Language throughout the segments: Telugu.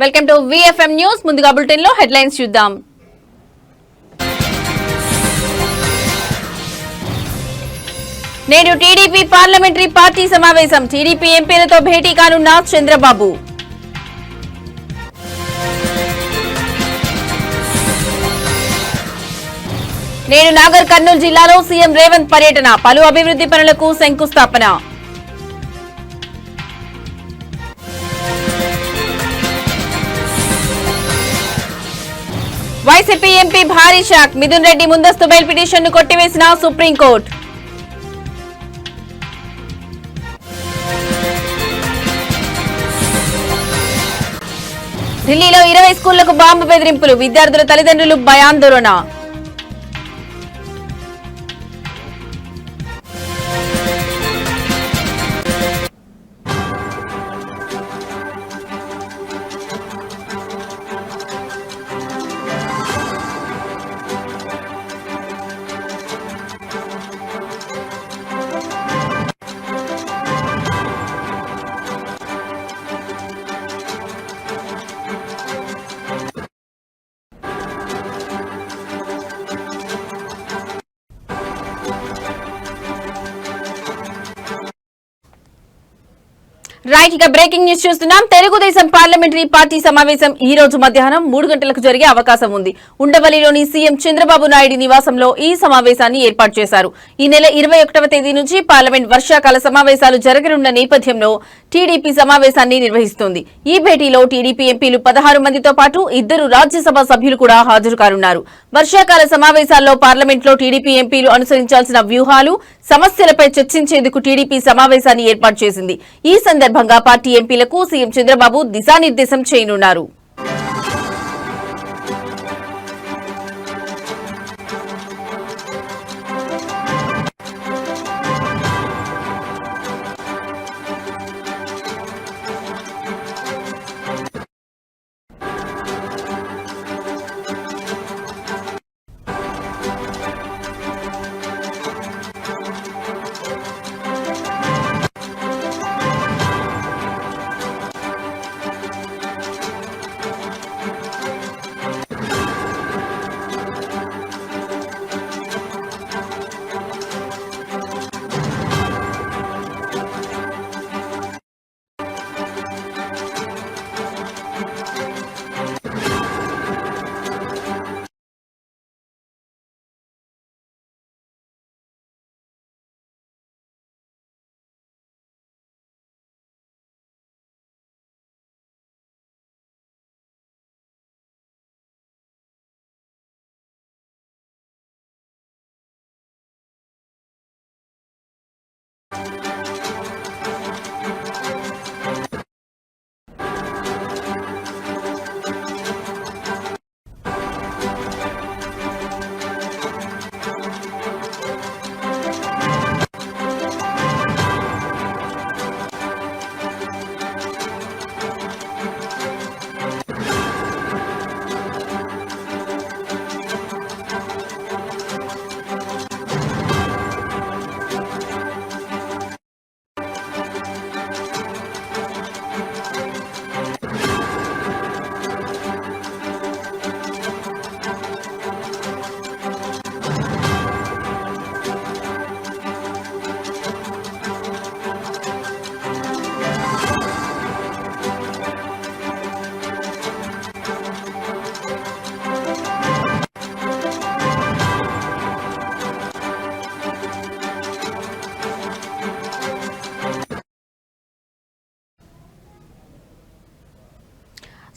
Welcome to VFM news. ముందుగా బులెటిన్ లో హెడ్లైన్స్ చూద్దాం. నేడు టీడీపీ పార్లమెంటరీ పార్టీ సమావేశం. టీడీపీ ఎంపీలతో భేటీ కానున్న చంద్రబాబు. నేడు నాగర్ కర్నూలు జిల్లాలో సీఎం రేవంత్ పర్యటన. పలు అభివృద్ధి పనులకు శంకుస్థాపన. వైసీపీ ఎంపీ భారీ షాక్. మిథున్ రెడ్డి ముందస్తు బెయిల్ పిటిషన్ ను కొట్టివేసిన సుప్రీంకోర్టు. ఢిల్లీలో 20 స్కూళ్లకు బాంబు బెదిరింపులు. విద్యార్థుల తల్లిదండ్రులు భయాందోళన. రైట్, ఇక బ్రేకింగ్ న్యూస్ చూస్తున్నాం. తెలుగుదేశం పార్లమెంటరీ పార్టీ సమావేశం ఈ రోజు మధ్యాహ్నం 3 గంటలకు జరిగే అవకాశం ఉంది. ఉండవల్లిలోని సీఎం చంద్రబాబు నాయుడు నివాసంలో ఈ సమావేశాన్ని ఏర్పాటు చేశారు. ఈ నెల 21వ తేదీ నుంచి పార్లమెంట్ వర్షాకాల సమావేశాలు జరగనున్న నేపథ్యంలో టీడీపీ సమావేశాన్ని నిర్వహిస్తోంది. ఈ భేటీలో టీడీపీ ఎంపీలు 16 మందితో పాటు 2 రాజ్యసభ సభ్యులు కూడా హాజరు కానున్నారు. వర్షాకాల సమావేశాల్లో పార్లమెంట్లో టీడీపీ ఎంపీలు అనుసరించాల్సిన వ్యూహాలు, సమస్యలపై చర్చించేందుకు టీడీపీ సమావేశాన్ని ఏర్పాటు చేసింది. ఈ సందర్భంగా పార్టీ ఎంపీలకు సీఎం చంద్రబాబు దిశానిర్దేశం చేయనున్నారు.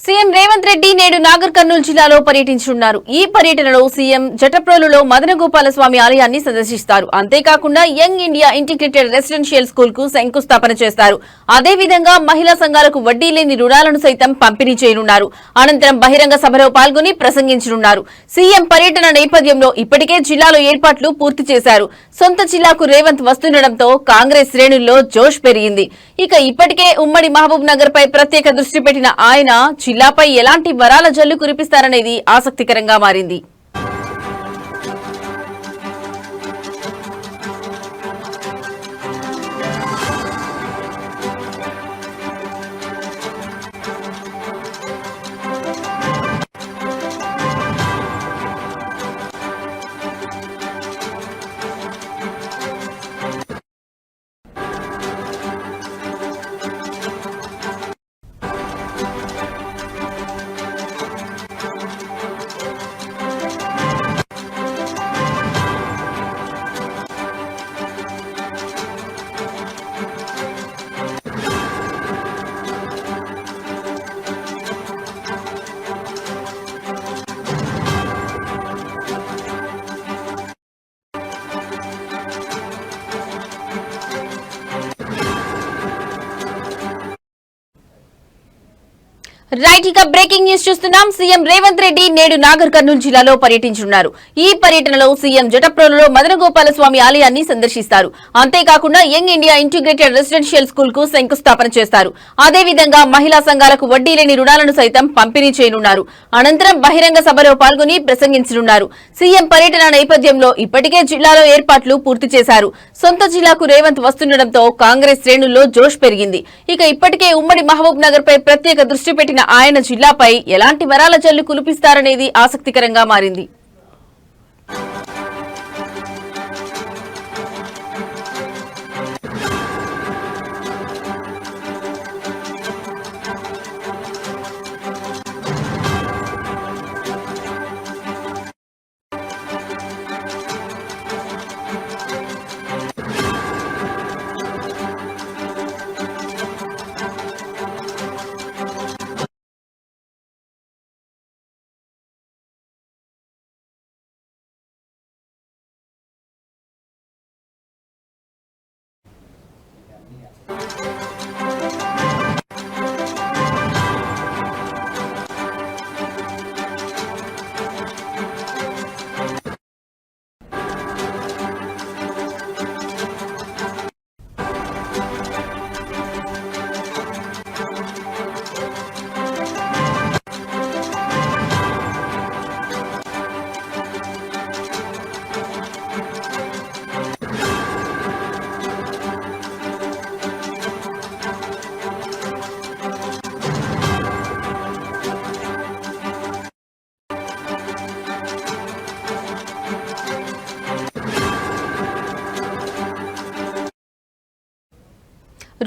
సీఎం రేవంత్ రెడ్డి నేడు నాగర్ కర్నూలు జిల్లాలో పర్యటించనున్నారు. ఈ పర్యటనలో సీఎం జటప్రోలులో మదనగోపాల స్వామి ఆలయాన్ని సందర్శిస్తారు. అంతేకాకుండా young India integrated residential school కు శంకుస్థాపన చేస్తారు. అదేవిధంగా మహిళా సంఘాలకు వడ్డీ లేని రుణాలను సైతం పంపిణీ చేయనున్నారు. అనంతరం బహిరంగ సభలో పాల్గొని ప్రసంగించనున్నారు. సీఎం పర్యటన నేపథ్యంలో ఇప్పటికే జిల్లాలో ఏర్పాట్లు పూర్తి చేశారు. సొంత జిల్లాకు రేవంత్ వస్తుండటంతో కాంగ్రెస్ శ్రేణుల్లో జోష్ పెరిగింది. ఇక ఇప్పటికే ఉమ్మడి మహబూబ్ నగర్ పై ప్రత్యేక దృష్టి పెట్టిన ఆయన జిల్లాపై ఎలాంటి వరాల జల్లు కురిపిస్తారనేది ఆసక్తికరంగా మారింది. రైట్, ఇక బ్రేకింగ్ న్యూస్ చూస్తున్నాం. సీఎం రేవంత్ రెడ్డి నేడు నాగర్ కర్నూలు జిల్లాలో పర్యటించనున్నారు. ఈ పర్యటనలో సీఎం జటప్రోలులో మదనగోపాల స్వామి ఆలయాన్ని సందర్శిస్తారు. అంతేకాకుండా young India integrated residential school కు శంకుస్థాపన చేస్తారు. అదేవిధంగా మహిళా సంఘాలకు వడ్డీ లేని రుణాలను సైతం పంపిణీ చేయనున్నారు. అనంతరం బహిరంగ సభలో పాల్గొని ప్రసంగించనున్నారు. సీఎం పర్యటన నేపథ్యంలో ఇప్పటికే జిల్లాలో ఏర్పాట్లు పూర్తి చేశారు. సొంత జిల్లాకు రేవంత్ వస్తుండటంతో కాంగ్రెస్ శ్రేణుల్లో జోష్ పెరిగింది. ఇక ఇప్పటికే ఉమ్మడి మహబూబ్ నగర్ పై ప్రత్యేక దృష్టి పెట్టిన ఆయన జిల్లాపై ఎలాంటి వరాల జల్లు కురిపిస్తారనేది ఆసక్తికరంగా మారింది.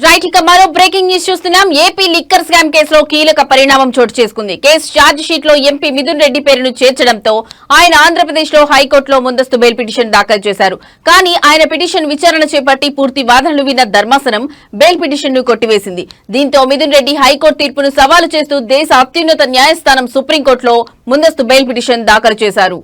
రైట్, ఇక మరో బ్రేకింగ్ న్యూస్ చూస్తున్నాం. ఏపీ లిక్కర్ స్కామ్ కేసులో కీలక పరిణామం చోటు చేసుకుంది. కేసు ఛార్జ్ షీట్ లో ఎంపీ మిథున్ రెడ్డి పేరును చేర్చడంతో ఆయన ఆంధ్రప్రదేశ్ లో హైకోర్టులో ముందస్తు బెయిల్ పిటిషన్ దాఖలు చేశారు. కానీ ఆయన పిటిషన్ విచారణ చేపట్టి పూర్తి వాదనలు విన్న ధర్మాసనం బెయిల్ పిటిషన్ ను కొట్టివేసింది. దీంతో మిథున్ రెడ్డి హైకోర్టు తీర్పును సవాలు చేస్తూ దేశ అత్యున్నత న్యాయస్థానం సుప్రీంకోర్టులో ముందస్తు బెయిల్ పిటిషన్ దాఖలు చేశారు.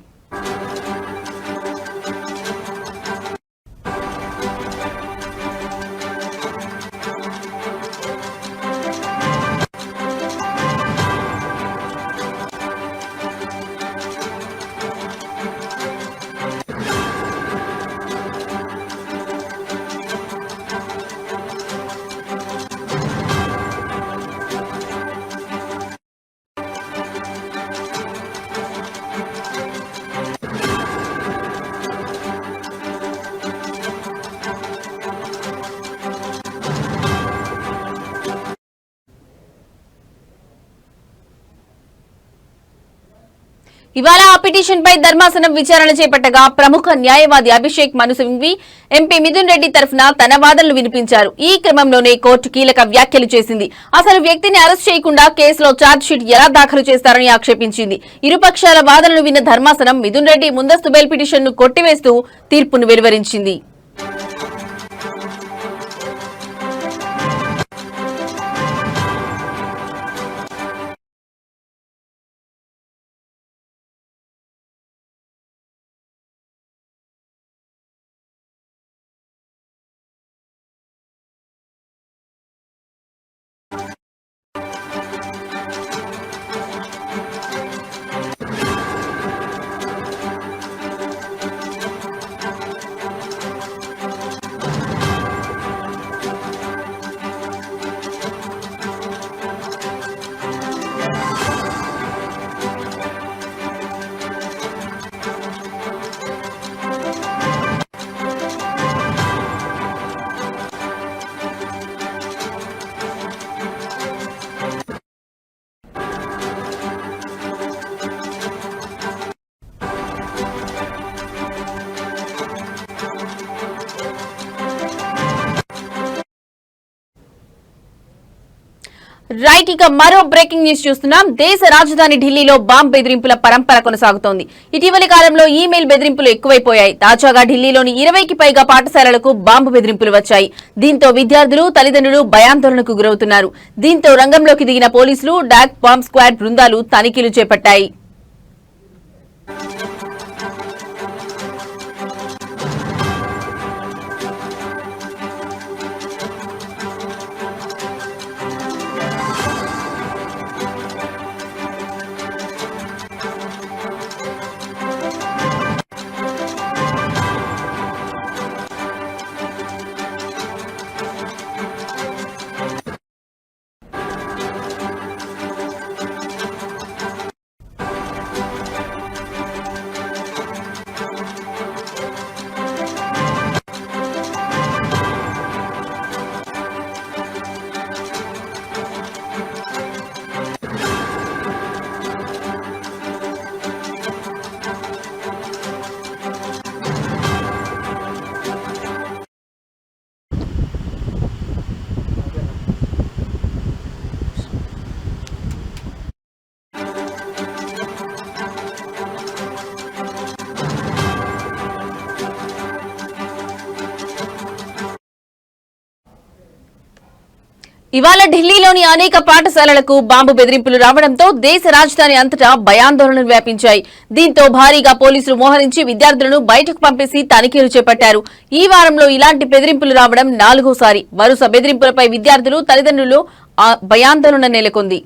ఇవాళ ఆ పిటిషన్ పై ధర్మాసనం విచారణ చేపట్టగా ప్రముఖ న్యాయవాది అభిషేక్ మను సింఘ్వి ఎంపీ మిథున్ రెడ్డి తరఫున తన వాదనలు వినిపించారు. ఈ క్రమంలోనే కోర్టు కీలక వ్యాఖ్యలు చేసింది. అసలు వ్యక్తిని అరెస్ట్ చేయకుండా కేసులో ఛార్జ్ షీట్ ఎలా దాఖలు చేస్తారని ఆక్షేపించింది. ఇరుపక్షాల వాదనలు విన్న ధర్మాసనం మిథున్ రెడ్డి ముందస్తు బెయిల్ పిటిషన్ ను కొట్టివేస్తూ తీర్పును వెలువరించింది. రైట్, ఇక మరో బ్రేకింగ్ న్యూస్ చూస్తున్నాం. దేశ రాజధాని ఢిల్లీలో బాంబ్ బెదిరింపుల పరంపర కొనసాగుతోంది. ఇటీవలి కాలంలో ఈమెయిల్ బెదిరింపులు ఎక్కువైపోయాయి. తాజాగా ఢిల్లీలోని 20కి పైగా పాఠశాలలకు బాంబు బెదిరింపులు వచ్చాయి. దీంతో విద్యార్థులు, తల్లిదండ్రులు భయాందోళనకు గురవుతున్నారు. దీంతో రంగంలోకి దిగిన పోలీసులు, డాక్ బాంబ్ స్క్వాడ్ బృందాలు తనిఖీలు చేపట్టాయి. ఇవాళ ఢిల్లీలోని అనేక పాఠశాలలకు బాంబు బెదిరింపులు రావడంతో దేశ రాజధాని అంతటా భయాందోళనలు వ్యాపించాయి. దీంతో భారీగా పోలీసులు మోహరించి విద్యార్థులను బయటకు పంపేసి తనిఖీలు చేపట్టారు. ఈ వారంలో ఇలాంటి బెదిరింపులు రావడం 4వసారి. వరుస బెదిరింపులపై విద్యార్థులు, తల్లిదండ్రులు భయాందోళన నెలకొంది.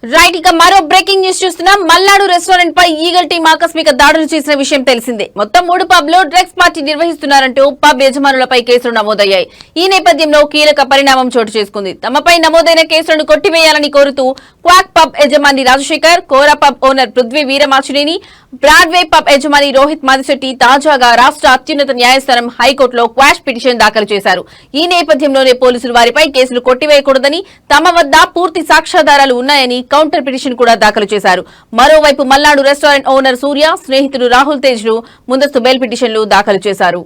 రైట్, ఇక మరో బ్రేకింగ్ న్యూస్ చూస్తున్నాం. మల్నాడు రెస్టారెంట్ పై ఈగల్ టీం ఆకస్మిక దాడులు చేసిన విషయం తెలిసిందే. మొత్తం 3 పబ్లో డ్రగ్స్ పార్టీ నిర్వహిస్తున్నారంటూ పబ్ యజమానులపై కేసులు నమోదయ్యాయి. ఈ నేపథ్యంలో కీలక పరిణామం చోటు చేసుకుంది. తమపై నమోదైన కేసులను కొట్టివేయాలని కోరుతూ క్వాక్ పబ్ యజమాని Rajasekhar, Kora pub owner Prithvi Veeramachineni, Broadway pub యజమాని రోహిత్ మాదిశెట్టి తాజాగా రాష్ట్ర అత్యున్నత న్యాయస్థానం హైకోర్టులో క్వాష్ పిటిషన్ దాఖలు చేశారు. ఈ నేపథ్యంలోనే పోలీసులు వారిపై కేసులు కొట్టివేయకూడదని, తమ వద్ద పూర్తి సాక్ష్యాధారాలు ఉన్నాయని కౌంటర్ పిటిషన్ కూడా దాఖలు చేశారు. మరోవైపు మల్నాడు రెస్టారెంట్ ఓనర్ సూర్య, స్నేహితుడు రాహుల్ తేజ్లు ముందస్తు బెయిల్ పిటిషన్లు దాఖలు చేశారు.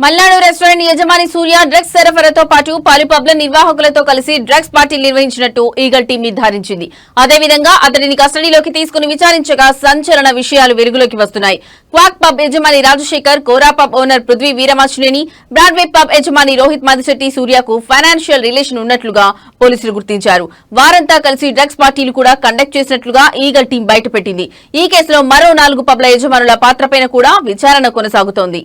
మల్నాడు రెస్టారెంట్ యజమాని సూర్య డ్రగ్స్ సరఫరాతో పాటు పలు పబ్ల నిర్వాహకులతో కలిసి డ్రగ్స్ పార్టీ నిర్వహించినట్టు ఈగల్ టీం నిర్ధారించింది. అదేవిధంగా అతడిని కస్టడీలోకి తీసుకుని విచారించగా సంచలన విషయాలు వెలుగులోకి వస్తున్నాయి. క్వాక్ పబ్ యజమాని Rajasekhar, Kora pub owner Prithvi Veeramachineni, Broadway pub యజమాని రోహిత్ మాదిశెట్టి సూర్యకు ఫైనాన్షియల్ రిలేషన్ ఉన్నట్లుగా పోలీసులు గుర్తించారు. వారంతా కలిసి డ్రగ్స్ పార్టీలు కూడా కండక్ట్ చేసినట్లుగా ఈగల్ టీం బయటపెట్టింది. ఈ కేసులో మరో 4 పబ్ల యజమానుల పాత్రపైన కూడా విచారణ కొనసాగుతోంది.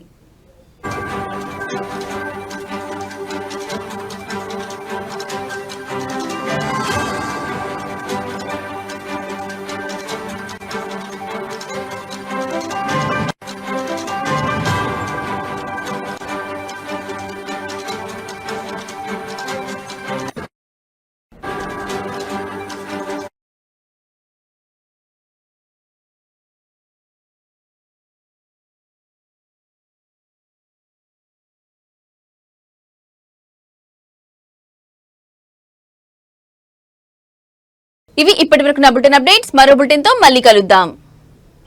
ఇవి ఇప్పటివరకు నా బులెటిన్ అప్డేట్స్. మరో బులెటిన్ తో మళ్ళీ కలుద్దాం.